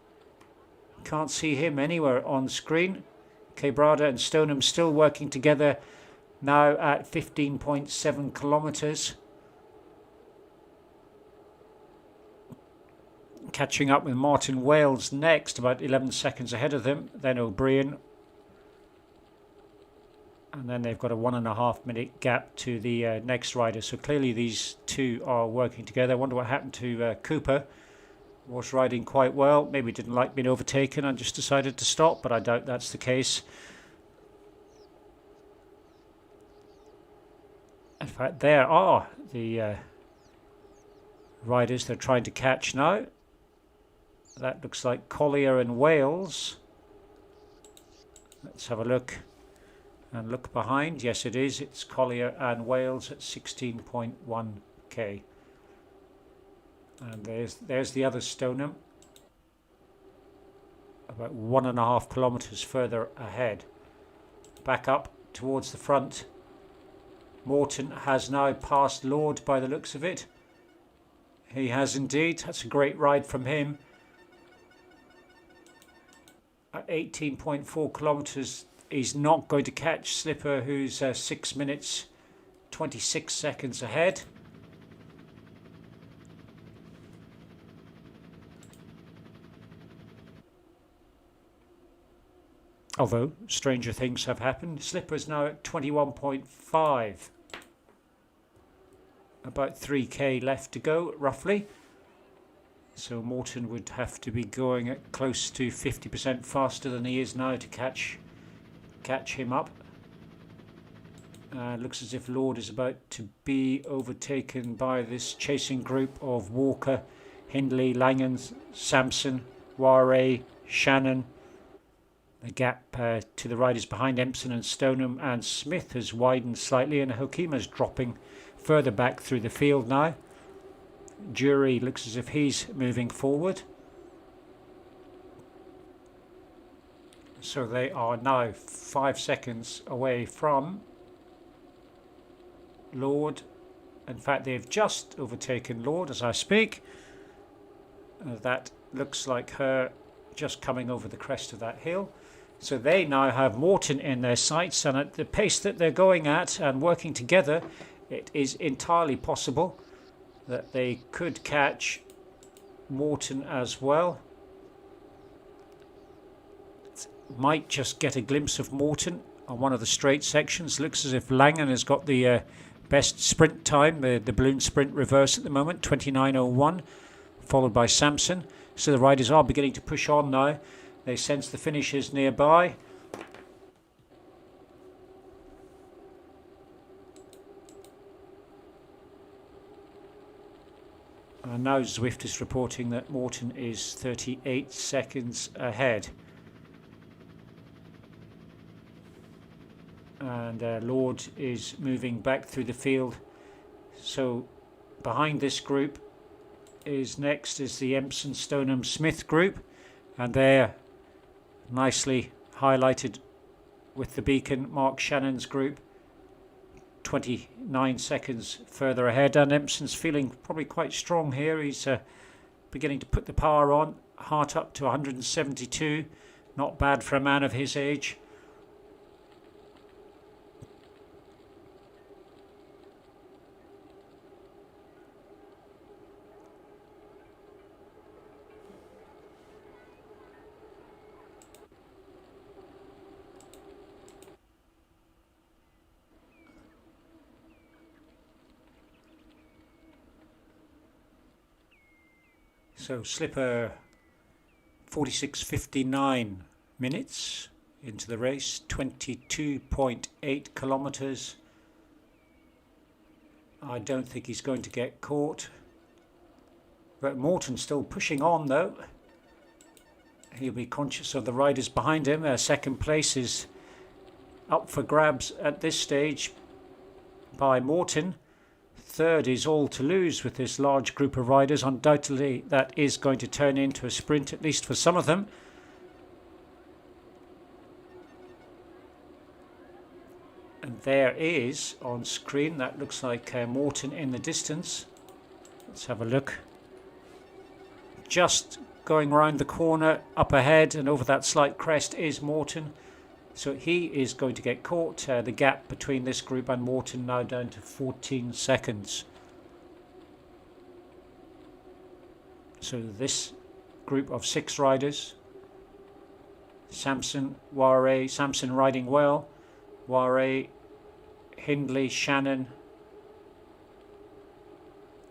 Can't see him anywhere on screen. Quebrada and Stoneham still working together now at 15.7 kilometres. Catching up with Martin Wales next, about 11 seconds ahead of them. Then O'Brien. And then they've got a 1.5 minute gap to the next rider. So clearly these two are working together. I wonder what happened to Cooper. Was riding quite well. Maybe didn't like being overtaken and just decided to stop, but I doubt that's the case. In fact, there are the riders they're trying to catch now. That looks like Collier and Wales. Let's have a look. And look behind. Yes, it is. It's Collier and Wales at 16.1k. And there's the other Stoneham. About 1.5 kilometres further ahead. Back up towards the front. Morton has now passed Lord by the looks of it. He has indeed. That's a great ride from him. At 18.4 kilometres. He's not going to catch Slipper, who's 6 minutes 26 seconds ahead. Although stranger things have happened. Slipper's now at 21.5. About 3k left to go, roughly. So Morton would have to be going at close to 50% faster than he is now to catch him up. Looks as if Lord is about to be overtaken by this chasing group of Walker, Hindley, Langan, Sampson, Ware, Shannon. The gap to the riders behind Ebson and Stoneham and Smith has widened slightly, and Hokema's dropping further back through the field now. Jury looks as if he's moving forward. So they are now 5 seconds away from Lord. In fact, they've just overtaken Lord as I speak. That looks like her just coming over the crest of that hill. So they now have Morton in their sights, and at the pace that they're going at and working together, it is entirely possible that they could catch Morton as well. Might just get a glimpse of Morton on one of the straight sections. Looks as if Langan has got the best sprint time, the balloon sprint reverse at the moment, 29.01, followed by Sampson. So the riders are beginning to push on now. They sense the finish is nearby. And now Zwift is reporting that Morton is 38 seconds ahead. And Lord is moving back through the field. So behind this group, is next is the Ebson, Stoneham, Smith group, and they're nicely highlighted with the beacon. Mark Shannon's group 29 seconds further ahead, and Ebson's feeling probably quite strong here. He's beginning to put the power on, heart up to 172, not bad for a man of his age. So Slipper 46.59 minutes into the race, 22.8 kilometres. I don't think he's going to get caught. But Morton's still pushing on though. He'll be conscious of the riders behind him. Second place is up for grabs at this stage by Morton. Third is all to lose with this large group of riders. Undoubtedly that is going to turn into a sprint, at least for some of them. And there is on screen, that looks like Morton in the distance. Let's have a look. Just going round the corner up ahead and over that slight crest is Morton. So he is going to get caught. The gap between this group and Morton now down to 14 seconds. So this group of 6 riders. Samson, Ware, Samson riding well. Ware, Hindley, Shannon,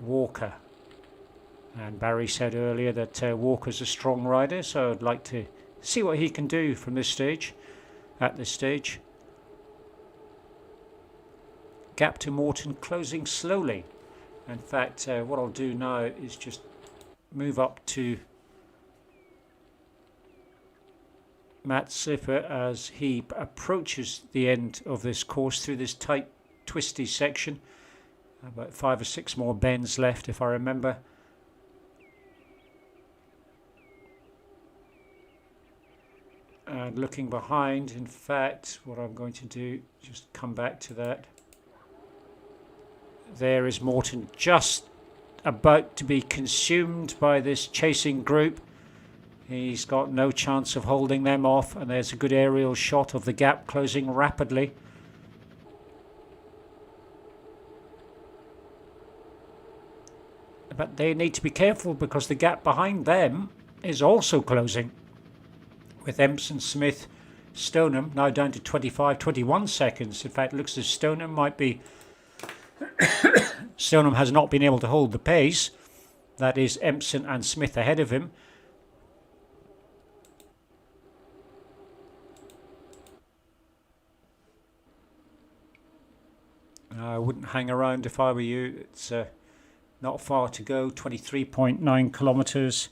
Walker. And Barry said earlier that Walker's a strong rider, so I'd like to see what he can do from this stage. At this stage, gap to Morton closing slowly. In fact, what I'll do now is just move up to Matt Slipper as he approaches the end of this course through this tight, twisty section. About 5 or 6 more bends left, if I remember. And looking behind, in fact, what I'm going to do, just come back to that. There is Morton just about to be consumed by this chasing group. He's got no chance of holding them off, and there's a good aerial shot of the gap closing rapidly. But they need to be careful because the gap behind them is also closing. With Ebson, Smith, Stoneham now down to 21 seconds. In fact, it looks as Stoneham might be... Stoneham has not been able to hold the pace. That is Ebson and Smith ahead of him. I wouldn't hang around if I were you. It's not far to go, 23.9 kilometres.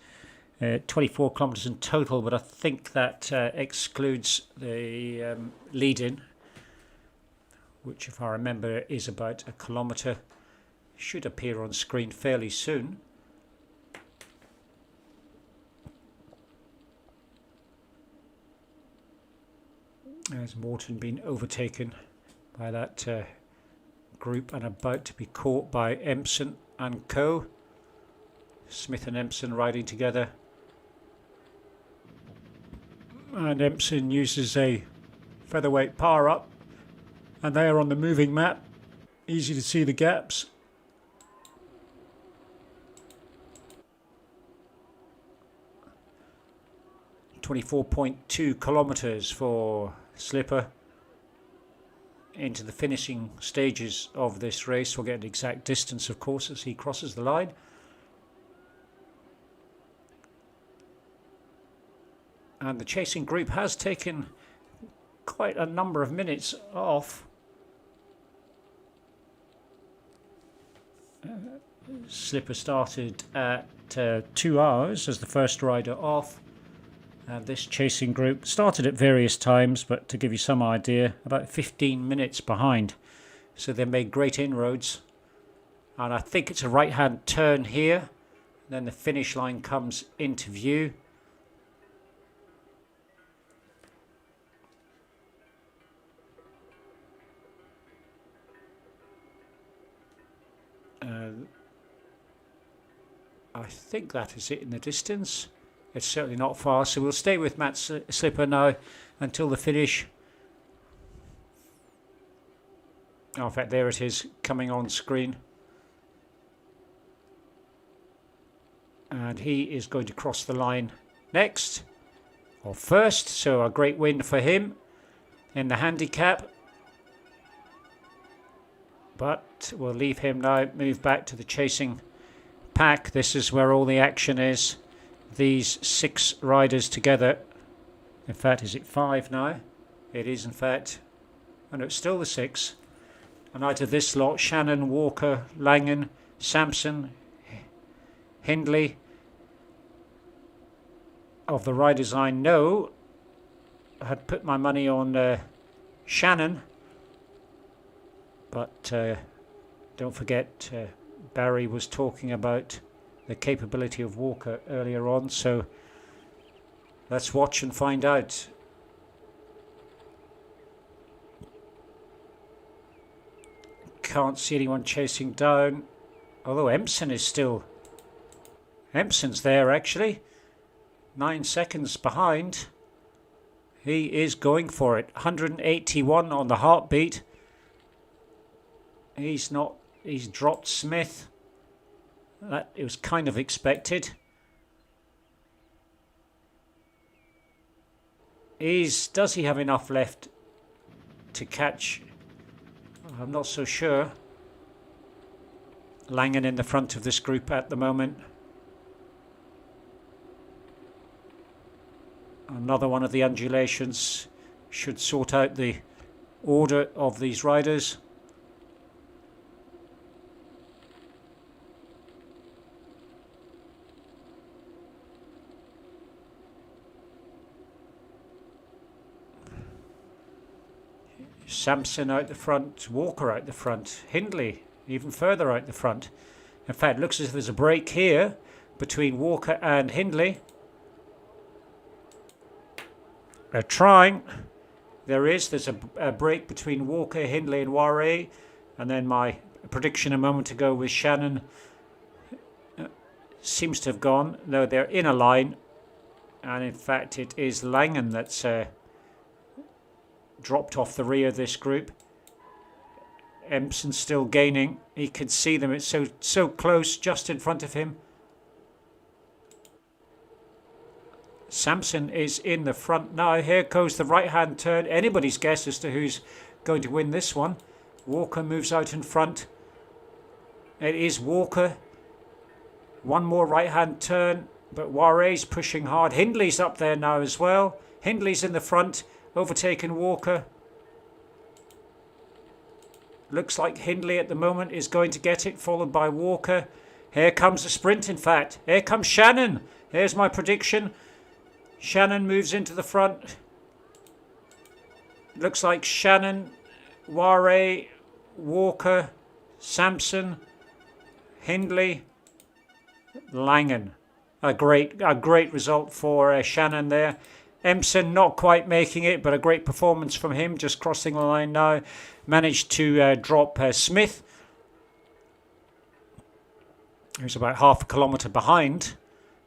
24 kilometres in total, but I think that excludes the lead-in, which, if I remember, is about a kilometre. Should appear on screen fairly soon. Has Morton been overtaken by that group and about to be caught by Ebson and co. Smith and Ebson riding together. And Ebson uses a featherweight power up, and they are on the moving mat. Easy to see the gaps. .2 kilometres for Slipper into the finishing stages of this race. We'll get an exact distance, of course, as he crosses the line. And the chasing group has taken quite a number of minutes off. Slipper started at 2 hours as the first rider off. And this chasing group started at various times, but to give you some idea, about 15 minutes behind. So they made great inroads. And I think it's a right-hand turn here. Then the finish line comes into view. I think that is it in the distance. It's certainly not far, so we'll stay with Matt Slipper now until the finish. Oh, in fact, there it is coming on screen. And he is going to cross the line next, or first, so a great win for him in the handicap. But we'll leave him now, move back to the chasing pack. This is where all the action is. These 6 riders together. In fact, is it 5 now? It is, in fact. And it's still the 6. And out of this lot, Shannon, Walker, Langan, Sampson, Hindley. Of the riders I know, I had put my money on Shannon. But don't forget, Barry was talking about the capability of Walker earlier on, so let's watch and find out. Can't see anyone chasing down, although Ebson is still... Ebson's there actually, 9 seconds behind. He is going for it, 181 on the heartbeat. He's dropped Smith. That it was kind of expected. Does he have enough left to catch? I'm not so sure. Langan in the front of this group at the moment. Another one of the undulations should sort out the order of these riders. Sampson out the front, Walker out the front, Hindley even further out the front. In fact, it looks as if there's a break here between Walker and Hindley. They're trying. There's a break between Walker, Hindley and Warre. And then my prediction a moment ago with Shannon seems to have gone. No, they're in a line. And in fact, it is Langan that's... dropped off the rear of this group. Ebson still gaining. He can see them. It's so close, just in front of him. Sampson is in the front now. Here goes the right-hand turn. Anybody's guess as to who's going to win this one. Walker moves out in front. It is Walker. One more right-hand turn, but Warre's pushing hard. Hindley's up there now as well. Hindley's in the front. Overtaken Walker. Looks like Hindley at the moment is going to get it, followed by Walker. Here comes the sprint, in fact. Here comes Shannon. Here's my prediction. Shannon moves into the front. Looks like Shannon, Warre, Walker, Sampson, Hindley, Langan. A great result for Shannon there. Ebson not quite making it, but a great performance from him, just crossing the line now. Managed to drop Smith, who's about half a kilometre behind.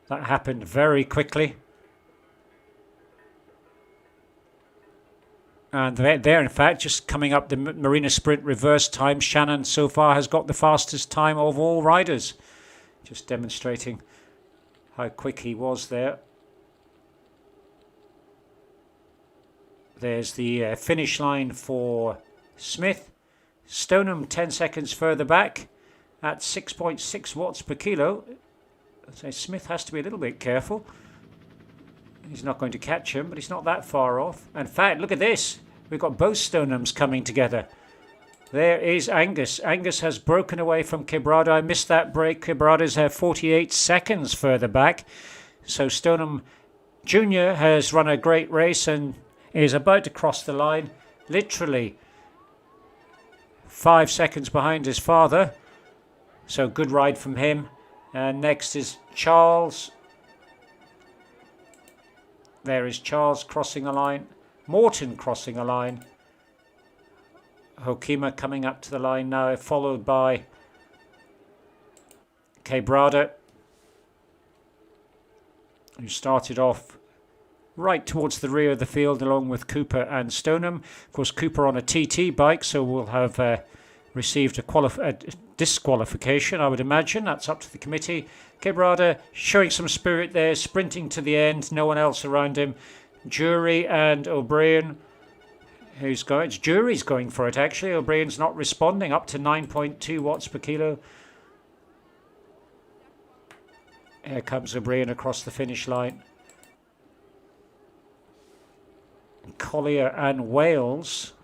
That happened very quickly. And there, in fact, just coming up the Marina Sprint reverse time, Shannon so far has got the fastest time of all riders. Just demonstrating how quick he was there. There's the finish line for Smith. Stoneham 10 seconds further back at 6.6 watts per kilo. So Smith has to be a little bit careful. He's not going to catch him, but he's not that far off. In fact, look at this. We've got both Stonehams coming together. There is Angus. Angus has broken away from Quebrada. I missed that break. Quebrada's 48 seconds further back. So Stoneham Jr. has run a great race and is about to cross the line. Literally 5 seconds behind his father. So good ride from him. And next is Charles. There is Charles crossing a line. Morton crossing a line. Hokima coming up to the line now, followed by Quebrada, who started off right towards the rear of the field along with Cooper and Stoneham. Of course, Cooper on a TT bike, so will have received a disqualification, I would imagine. That's up to the committee. Quebrada showing some spirit there, sprinting to the end, no one else around him. Jury and O'Brien, who's going? It's Jury's going for it actually. O'Brien's not responding, up to 9.2 watts per kilo. Here comes O'Brien across the finish line. Collier and Wales.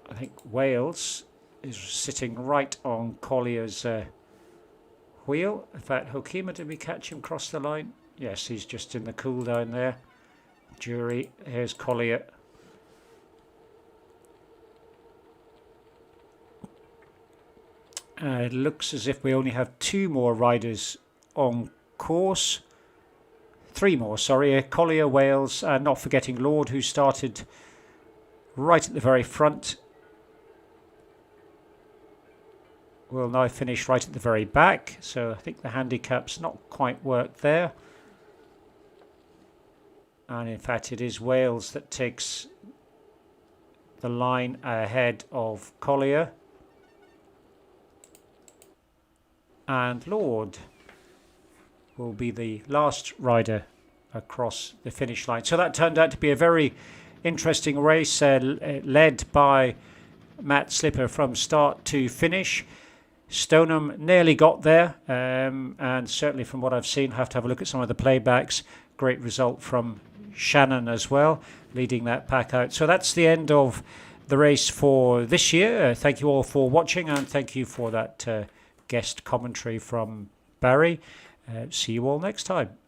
I think Wales is sitting right on Collier's wheel. In fact, Hokima, did we catch him cross the line? Yes, he's just in the cool down there. Jury, here's Collier. It looks as if we only have 2 more riders on course. 3 more, sorry. Collier, Wales, and not forgetting Lord, who started right at the very front. Will now finish right at the very back, so I think the handicap's not quite worked there. And in fact it is Wales that takes the line ahead of Collier. And Lord will be the last rider across the finish line. So that turned out to be a very interesting race, led by Matt Slipper from start to finish. Stoneham nearly got there, and certainly from what I've seen, have to have a look at some of the playbacks. Great result from Shannon as well, leading that pack out. So that's the end of the race for this year. Thank you all for watching, and thank you for that guest commentary from Barry. See you all next time.